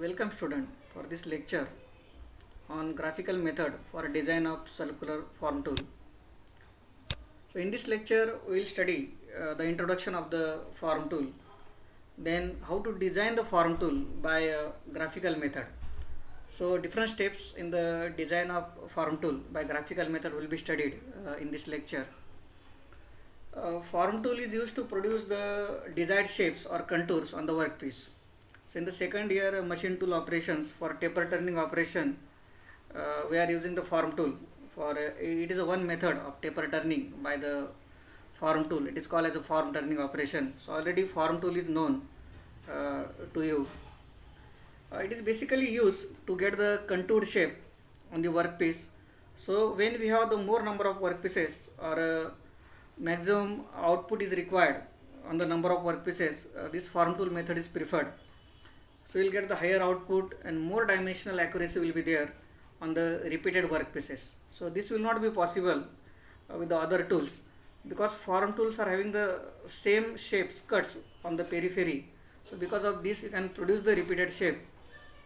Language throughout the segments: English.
Welcome student for this lecture on graphical method for design of circular form tool. So in this lecture we will study the introduction of the form tool, then how to design the form tool by a graphical method. So different steps in the design of form tool by graphical method will be studied in this lecture. Form tool is used to produce the desired shapes or contours on the workpiece. So in the second year machine tool operations for taper turning operation, we are using the form tool. For it is a one method of taper turning by the form tool. It is called as a form turning operation. So already form tool is known to you. It is basically used to get the contoured shape on the workpiece. So when we have the more number of workpieces or maximum output is required on the number of workpieces, this form tool method is preferred. So you will get the higher output and more dimensional accuracy will be there on the repeated workpieces. So this will not be possible with the other tools, because form tools are having the same shapes cuts on the periphery. So because of this you can produce the repeated shape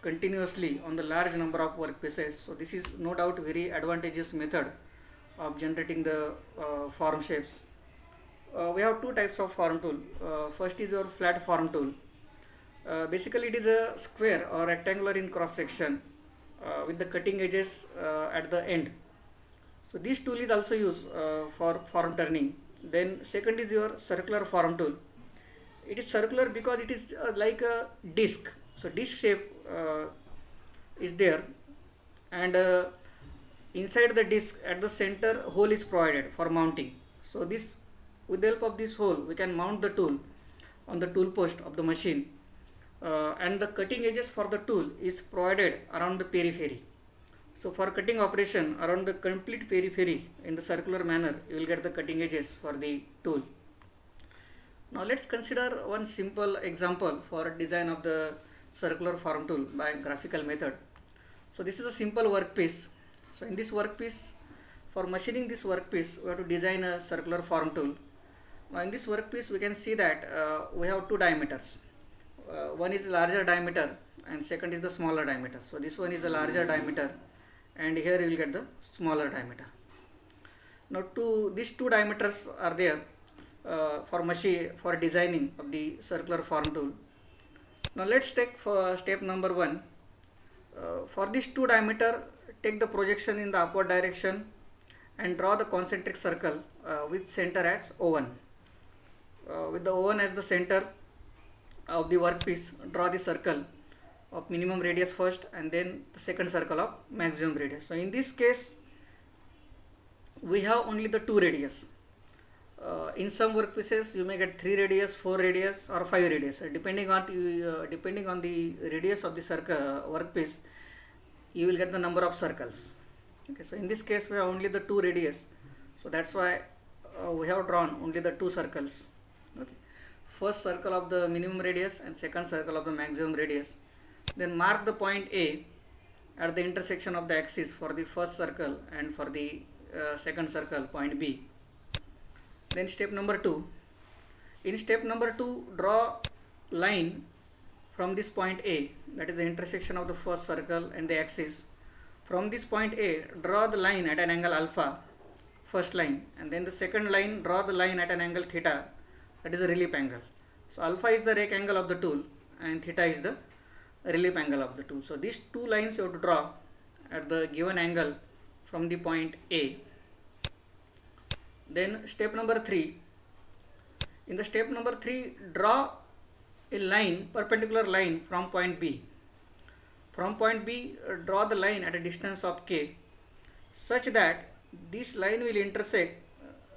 continuously on the large number of workpieces. So this is no doubt very advantageous method of generating the form shapes. We have two types of form tool. First is your flat form tool. Basically it is a square or rectangular in cross section with the cutting edges at the end. So this tool is also used for form turning. Then second is your circular form tool. It is circular because it is like a disc. So disc shape is there, and inside the disc at the center hole is provided for mounting. So this, with the help of this hole we can mount the tool on the tool post of the machine, and the cutting edges for the tool is provided around the periphery. So for cutting operation around the complete periphery in the circular manner you will get the cutting edges for the tool. Now let's consider one simple example for design of the circular form tool by graphical method. So this is a simple workpiece. So in this workpiece, for machining this workpiece we have to design a circular form tool. Now in this workpiece we can see that we have two diameters. One is larger diameter and second is the smaller diameter. So this one is the larger diameter and here you will get the smaller diameter. Now these two diameters are there for designing of the circular form tool. Now let's take for step number 1. For this 2 diameter, take the projection in the upward direction and draw the concentric circle with center as O1. With the O1 as the center of the workpiece, draw the circle of minimum radius first and then the second circle of maximum radius. So in this case we have only the 2 radius. In some workpieces you may get 3 radius, 4 radius or 5 radius, depending on the radius of the circle workpiece you will get the number of circles. Okay, so in this case we have only the 2 radius, so that's why we have drawn only the 2 circles. Okay, first circle of the minimum radius and second circle of the maximum radius. Then mark the point A at the intersection of the axis for the first circle and for the second circle point B. Then step number 2. In step number 2, draw line from this point A, that is the intersection of the first circle and the axis. From this point A, draw the line at an angle alpha, first line, and then the second line, draw the line at an angle theta, that is the relief angle. So alpha is the rake angle of the tool and theta is the relief angle of the tool. So these two lines you have to draw at the given angle from the point A. Then step number 3. In the step number 3, draw a line, perpendicular line from point B. From point B, draw the line at a distance of k such that this line will intersect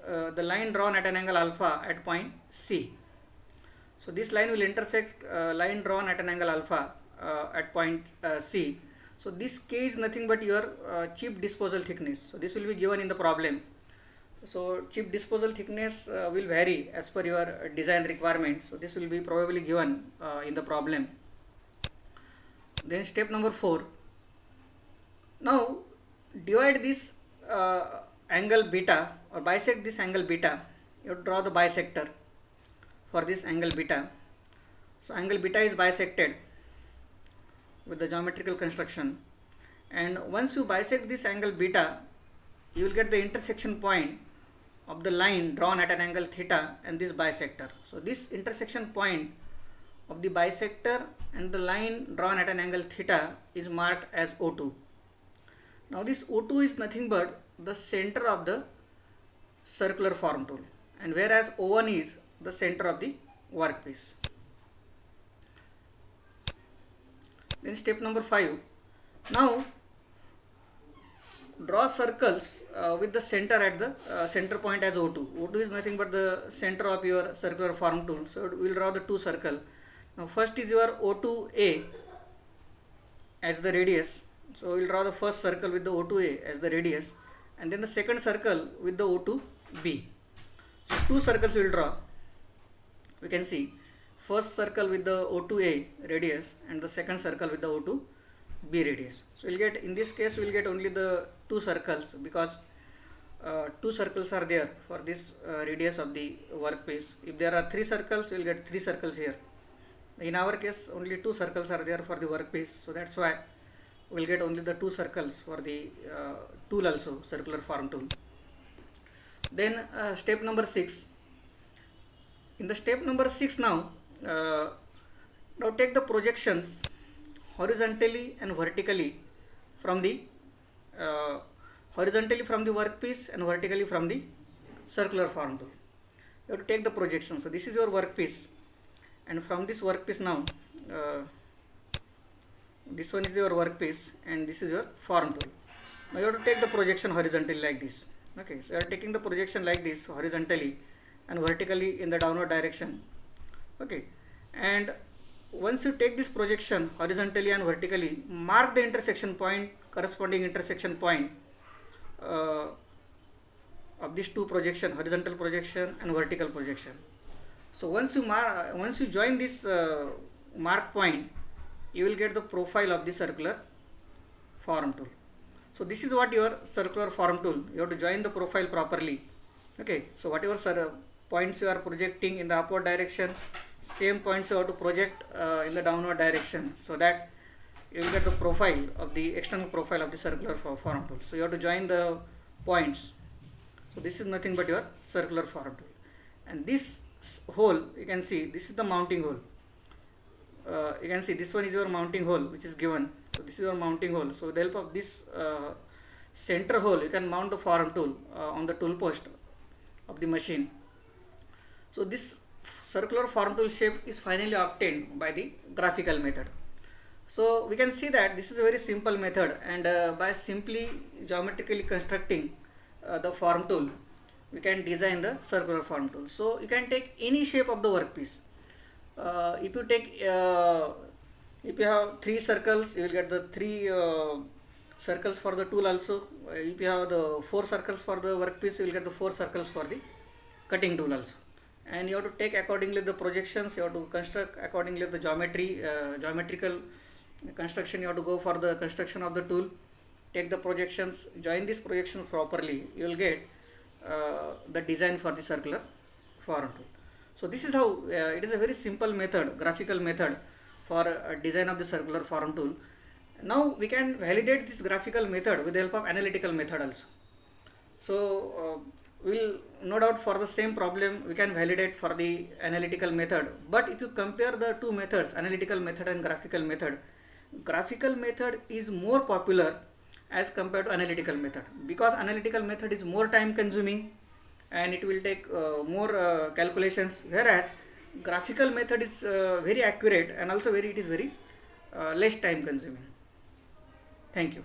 the line drawn at an angle alpha at point C. So this line will intersect line drawn at an angle alpha at point C. So this k is nothing but your chip disposal thickness. So this will be given in the problem. So chip disposal thickness will vary as per your design requirement. So this will be probably given in the problem. Then step number 4. Now divide this angle beta or bisect this angle beta. You draw the bisector for this angle beta. So angle beta is bisected with the geometrical construction, and once you bisect this angle beta, you will get the intersection point of the line drawn at an angle theta and this bisector. So this intersection point of the bisector and the line drawn at an angle theta is marked as O2. Now this O2 is nothing but the center of the circular form tool, and whereas O1 is the center of the workpiece. Then step number 5. Now draw circles with the center at the center point as O2. O2 is nothing but the center of your circular form tool. So we will draw the two circles. Now first is your O2A as the radius. So we will draw the first circle with the O2A as the radius, and then the second circle with the O2B. So two circles we will draw. We can see first circle with the O2A radius and the second circle with the O2B radius. So we'll get, in this case we'll get only the two circles, because two circles are there for this radius of the workpiece. If there are three circles, we'll get three circles here. In our case only two circles are there for the workpiece, so that's why we'll get only the two circles for the tool also, circular form tool. Then step number 6. In the step number 6 now take the projections horizontally and vertically from the workpiece and vertically from the circular form tool. You have to take the projection. So this is your workpiece, and from this workpiece now this one is your workpiece and this is your form tool. Now you have to take the projection horizontally like this. Okay, so you are taking the projection like this horizontally and vertically in the downward direction. Okay, and once you take this projection horizontally and vertically, mark the intersection point, corresponding intersection point of these two projection, horizontal projection and vertical projection. So once you join this mark point, you will get the profile of the circular form tool. So this is what your circular form tool. You have to join the profile properly. Okay, so whatever points you are projecting in the upward direction, same points you have to project in the downward direction, so that you will get the profile of the external profile of the circular form tool. So you have to join the points. So this is nothing but your circular form tool, and this hole, you can see this is the mounting hole. You can see this one is your mounting hole which is given. So this is your mounting hole. So with the help of this center hole, you can mount the form tool on the tool post of the machine. So this circular form tool shape is finally obtained by the graphical method. So we can see that this is a very simple method, and by simply geometrically constructing the form tool, we can design the circular form tool. So you can take any shape of the workpiece. If you have three circles, you will get the three circles for the tool also. If you have the four circles for the workpiece, you will get the four circles for the cutting tool also. And you have to take accordingly the projections, you have to construct accordingly the geometrical construction. You have to go for the construction of the tool, take the projections, join these projections properly, you will get the design for the circular form tool. So this is how it is a very simple method, graphical method for design of the circular form tool. Now we can validate this graphical method with the help of analytical method also. So we'll no doubt for the same problem we can validate for the analytical method. But if you compare the two methods, analytical method and graphical method is more popular as compared to analytical method, because analytical method is more time consuming and it will take more calculations, whereas graphical method is very accurate and also it is very less time consuming. Thank you.